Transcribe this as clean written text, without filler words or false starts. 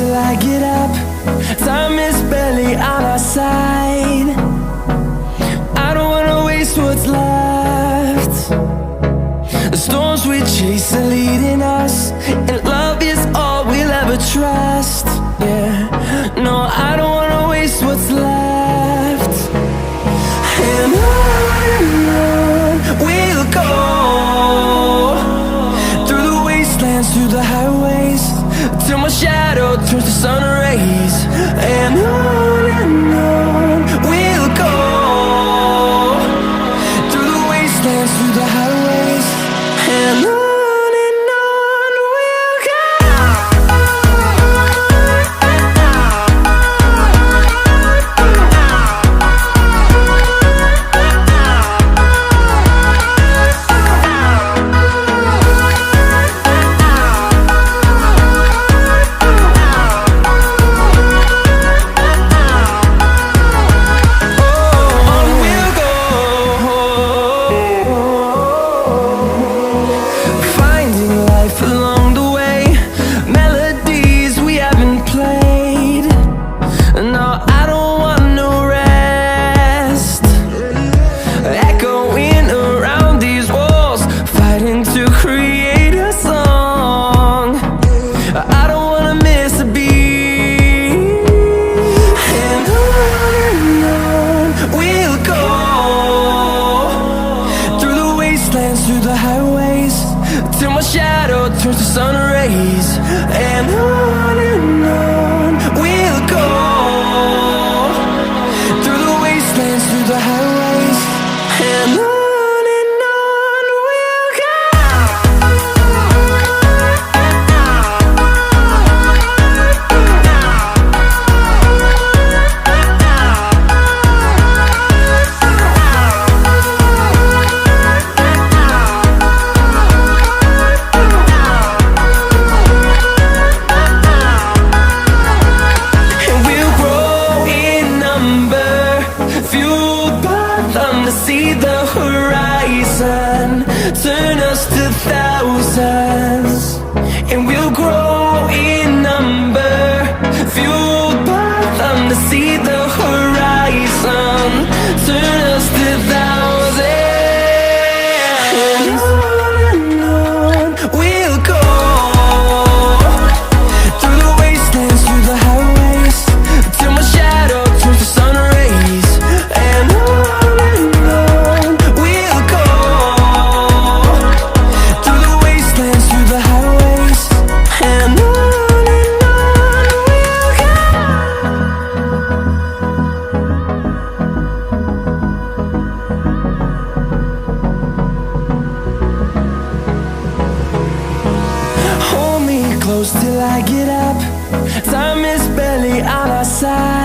till I get up. Time is barely on our side. I don't wanna waste what's left. The storms we chase are leading us, and love is all we'll ever trust. Yeah, no, I don't wanna waste what's left. And on we'll go, through the wastelands, through the highways, till my shadow turns to sun rays. And on we'll go, through the wastelands, through the highways, and on we'll go. Through the highways, till my shadow turns to sun rays. And on we'll go, through the wastelands, through the highways, and on we'll go. See the horizon turn us to thousands, and we'll grow in number, fueled by them. To see the horizon turn us to thousands, and on we'll go, through the wastelands, through the highways, till my shadow turns to sun rays. And close till I get up. Time is barely on our side.